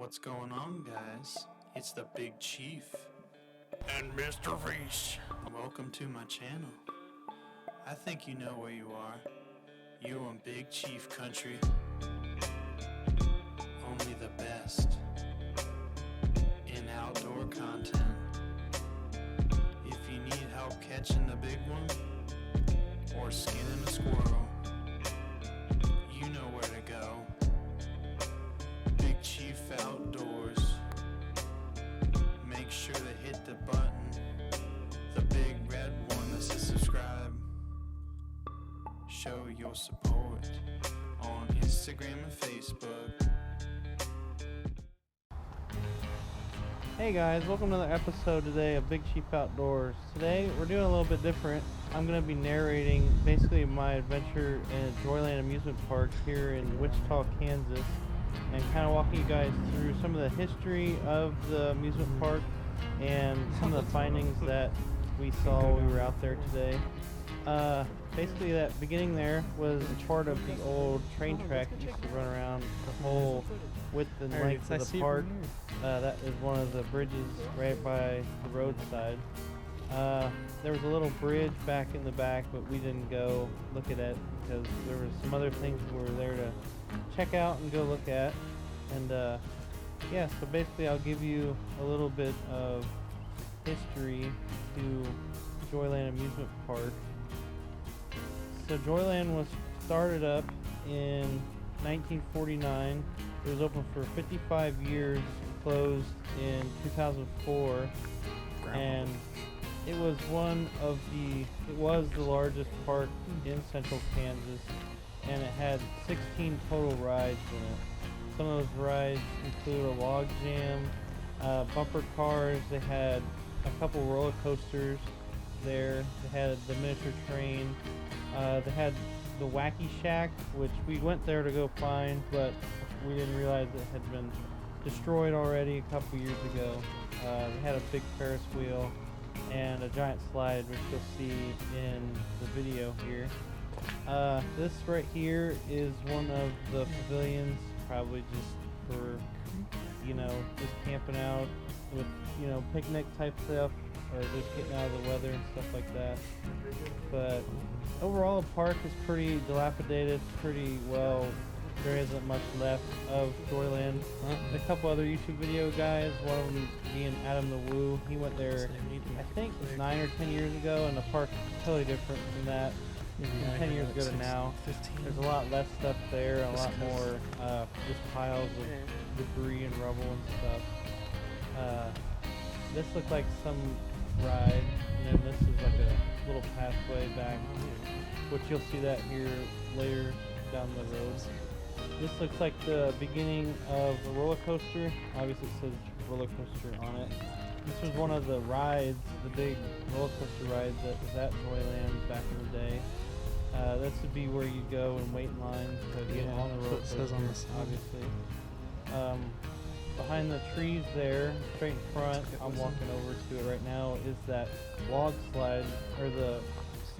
What's going on, guys? It's the Big Chief and Mr. Reese. Welcome to my channel. I think you know where you are. You're on Big Chief country. Only the best in outdoor content. If you need help catching the big one or skinning a squirrel, you know where to go. Big Chief Outdoors. Make sure to hit the button, the big red one that says subscribe. Show your support on Instagram and Facebook. Hey guys, welcome to another episode today of Big Chief Outdoors. Today we're doing a little bit different. I'm going to be narrating basically my adventure in Joyland Amusement Park here in Wichita, Kansas, and kind of walking you guys through some of the history of the amusement park and some of the findings that we saw when we were out there today. Basically that beginning there was part of the old train track that used to run around the whole width and length of the park. That is one of the bridges right by the roadside. There was a little bridge back in the back, but we didn't go look at it because there were some other things we were there to check out and go look at. And yeah, so basically I'll give you a little bit of history to Joyland Amusement Park. So Joyland was started up in 1949. It was open for 55 years, closed in 2004, and it was the largest park in central Kansas, and it had 16 total rides in it. Some of those rides include a log jam, bumper cars. They had a couple roller coasters there. They had the miniature train. They had the Wacky Shack, which we went there to go find, but we didn't realize it had been destroyed already a couple years ago. They had a big Ferris wheel and a giant slide, which you'll see in the video here. This right here is one of the pavilions, probably just for, just camping out with, picnic type stuff, or just getting out of the weather and stuff like that. But overall, the park is pretty dilapidated, pretty well. There isn't much left of Joyland. A couple other YouTube video guys, one of them being Adam the Woo. He went there, I think, 9 or 10 years ago, and the park is totally different from that. From 10 years ago to now. There's a lot less stuff there, a lot more just piles of debris and rubble and stuff. This looked like some ride, and then this is like a little pathway back, which you'll see that here later down the road. This looks like the beginning of a roller coaster. Obviously it says roller coaster on it. This was one of the rides, the big roller coaster rides that was at Joyland back in the day. This would be where you go and wait in line to get on the roller coaster, obviously. Behind the trees there, straight in front, I'm walking over to it right now, is that log slide, or the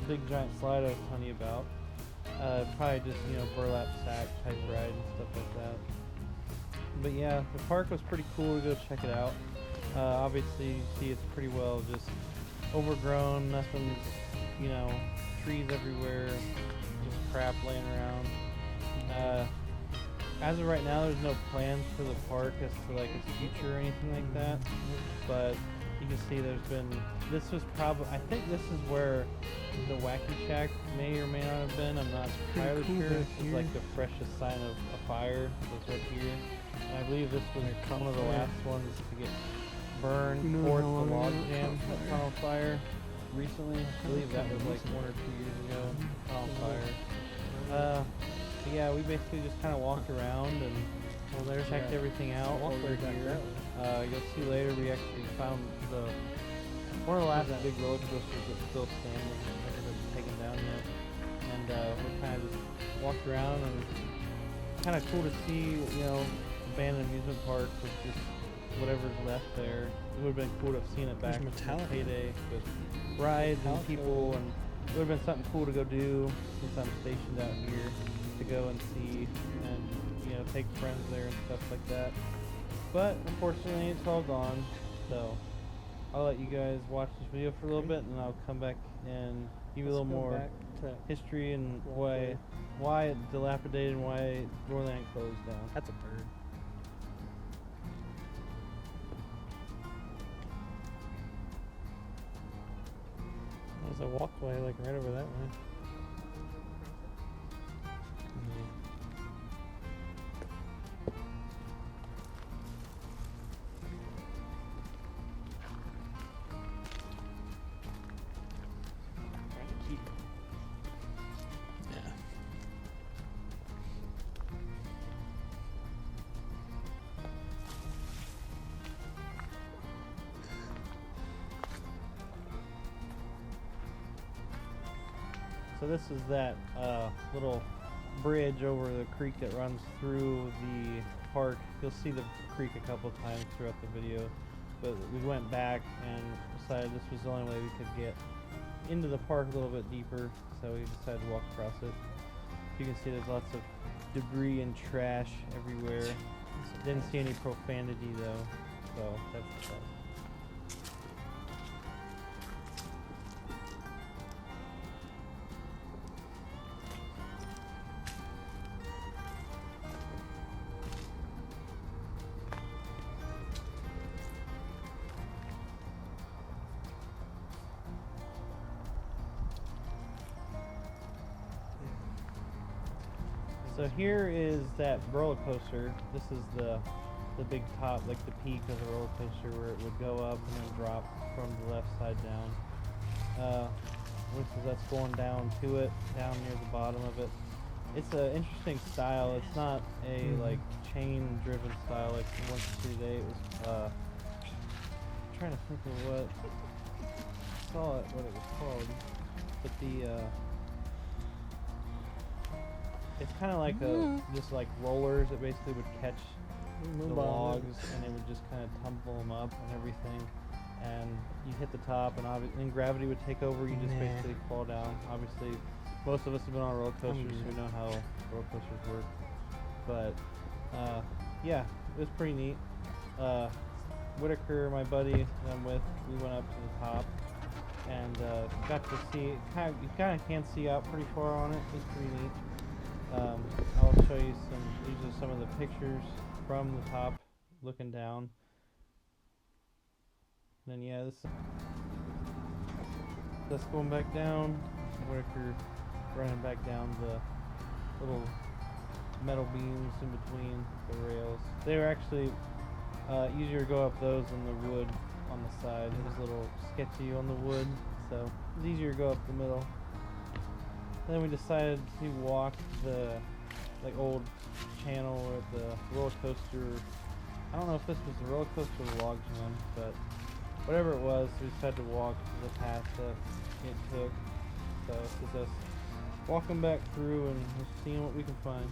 big giant slide I was telling you about. Probably just, burlap sack type ride and stuff like that. But yeah, the park was pretty cool to go check it out. Obviously, you see it's pretty well just overgrown, nothing's, trees everywhere, just crap laying around. As of right now, there's no plans for the park as to like its future or anything like that. But you can see this was probably, I think this is where the Wacky Shack may or may not have been. I'm not entirely sure. This is like the freshest sign of a fire. It's right here. And I believe this was one of the last ones to get burned, or the log jam that caught on fire recently. I believe that was like 1 or 2 years ago, caught on fire. Yeah, we basically just kind of walked around and checked everything out over here. You'll see later we actually found one of the last big roller coasters that's still standing, hasn't been taken down yet. And we kind of just walked around, and kind of cool to see, abandoned amusement park with just whatever's left there. It would have been cool to have seen it back in the heyday with rides and people, and it would have been something cool to go do since I'm stationed out here, to go and see and take friends there and stuff like that. But unfortunately, it's all gone. So I'll let you guys watch this video for a little bit, and I'll come back and give you a little more history and why it dilapidated and why Joyland closed down. That's a bird. There's a walkway like right over that way. So this is that little bridge over the creek that runs through the park. You'll see the creek a couple of times throughout the video, but we went back and decided this was the only way we could get into the park a little bit deeper, so we decided to walk across it. You can see there's lots of debris and trash everywhere. Didn't see any profanity though, so that's the plus. So here is that roller coaster. This is the big top, like the peak of the roller coaster where it would go up and then drop from the left side down. Which is that's going down to it, down near the bottom of it. It's an interesting style. It's not a like chain-driven style like the ones you see today. It was I'm trying to think of what it was called, but it's kind of like just like rollers that basically would catch the logs and it would just kind of tumble them up and everything. And you hit the top and then gravity would take over. You just basically fall down. Obviously, most of us have been on roller coasters, so we know how roller coasters work. But yeah, it was pretty neat. Whitaker, my buddy that I'm with, we went up to the top and got to see. You kind of can see out pretty far on it. It's pretty neat. I'll show you these are some of the pictures from the top looking down. And then yeah, that's going back down. Whitaker running back down the little metal beams in between the rails. They were actually easier to go up those than the wood on the side. It was a little sketchy on the wood, so it was easier to go up the middle. And then we decided to walk the like old channel where the roller coaster. I don't know if this was the roller coaster or the log jam, but whatever it was, we decided to walk the path that it took. So it's just us walking back through and just seeing what we can find.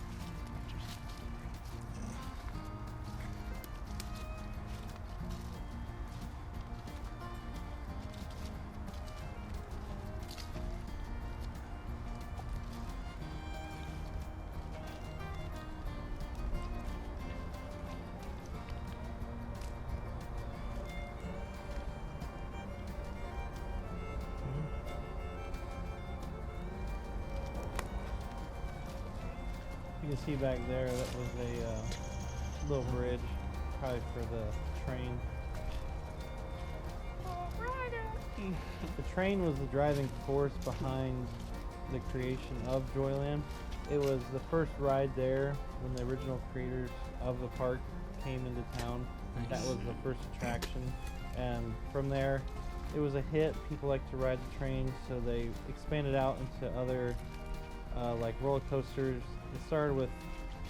You can see back there, that was a little bridge, probably for the train. The train was the driving force behind the creation of Joyland. It was the first ride there when the original creators of the park came into town. That was the first attraction, and from there it was a hit. People liked to ride the train, so they expanded out into other like roller coasters. It started with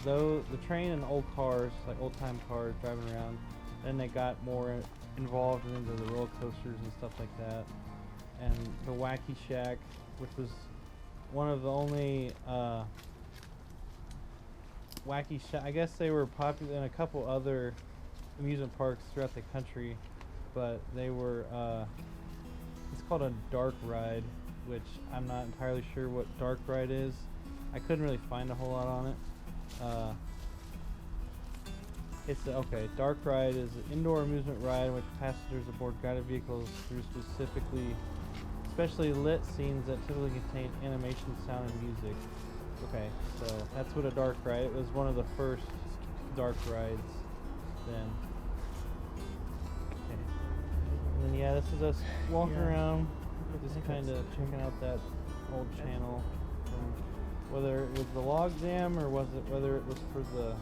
the train and old cars, like old time cars driving around. Then they got more involved into the roller coasters and stuff like that. And the Wacky Shack, which was one of the only Wacky Shack. I guess they were popular in a couple other amusement parks throughout the country, but they were. It's called a dark ride, which I'm not entirely sure what dark ride is. I couldn't really find a whole lot on it. It's okay. Dark ride is an indoor amusement ride in which passengers aboard guided vehicles through especially lit scenes that typically contain animation, sound, and music. Okay, so that's what a dark ride. It was one of the first dark rides then. Okay. And then yeah, this is us walking around, just kind of checking out that old channel. Whether it was the log jam or whether it was for the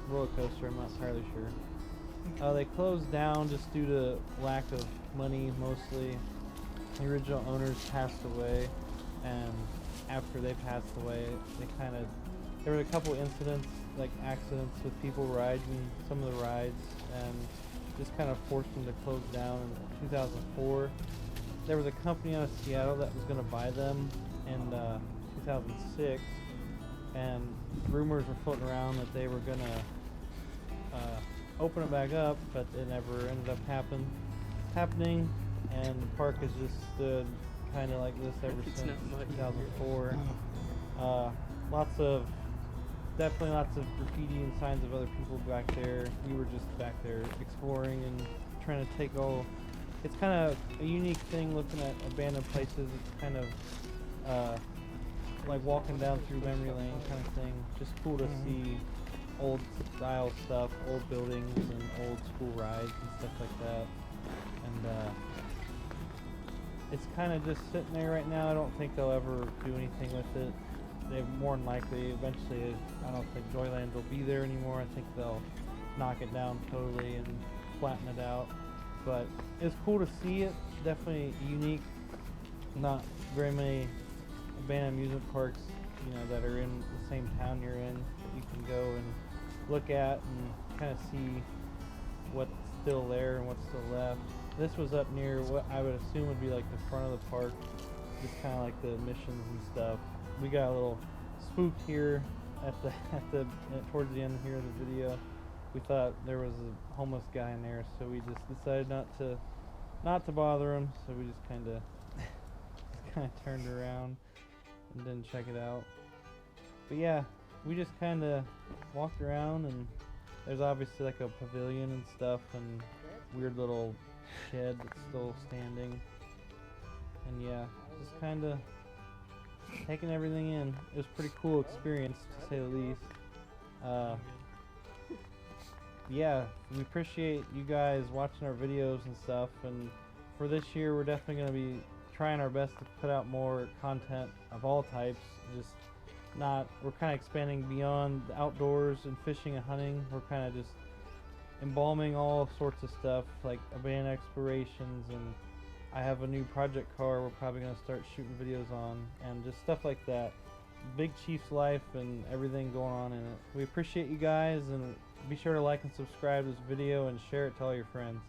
roller coaster, I'm not entirely sure. They closed down just due to lack of money mostly. The original owners passed away, and after they passed away, there were a couple incidents, like accidents with people riding some of the rides, and just kind of forced them to close down in 2004. There was a company out of Seattle that was going to buy them in 2006, and rumors were floating around that they were going to open it back up, but it never ended up happening, and the park has just stood kind of like this ever since 2004. Definitely lots of graffiti and signs of other people back there. We were just back there exploring and trying to take it's kind of a unique thing looking at abandoned places. It's kind of like walking down through memory lane kind of thing. Just cool to see old style stuff, old buildings and old school rides and stuff like that. And it's kind of just sitting there right now. I don't think they'll ever do anything with it. They more than likely eventually, I don't think Joyland will be there anymore. I think they'll knock it down totally and flatten it out. But it's cool to see it. Definitely unique. Not very many abandoned amusement parks, that are in the same town you're in that you can go and look at and kind of see what's still there and what's still left. This was up near what I would assume would be like the front of the park, just kind of like the missions and stuff. We got a little spooked here towards the end here of the video. We thought there was a homeless guy in there, so we just decided not to bother him. So we just kind of turned around and didn't check it out. But yeah, we just kind of walked around, and there's obviously like a pavilion and stuff, and weird little shed that's still standing. And yeah, just kind of taking everything in. It was a pretty cool experience, to say the least. Yeah, we appreciate you guys watching our videos and stuff, and for this year we're definitely going to be trying our best to put out more content of all types. We're kind of expanding beyond the outdoors and fishing and hunting. We're kind of just embalming all sorts of stuff like abandoned explorations, and I have a new project car we're probably going to start shooting videos on, and just stuff like that. Big Chief's life and everything going on in it. We appreciate you guys, and be sure to like and subscribe to this video and share it to all your friends.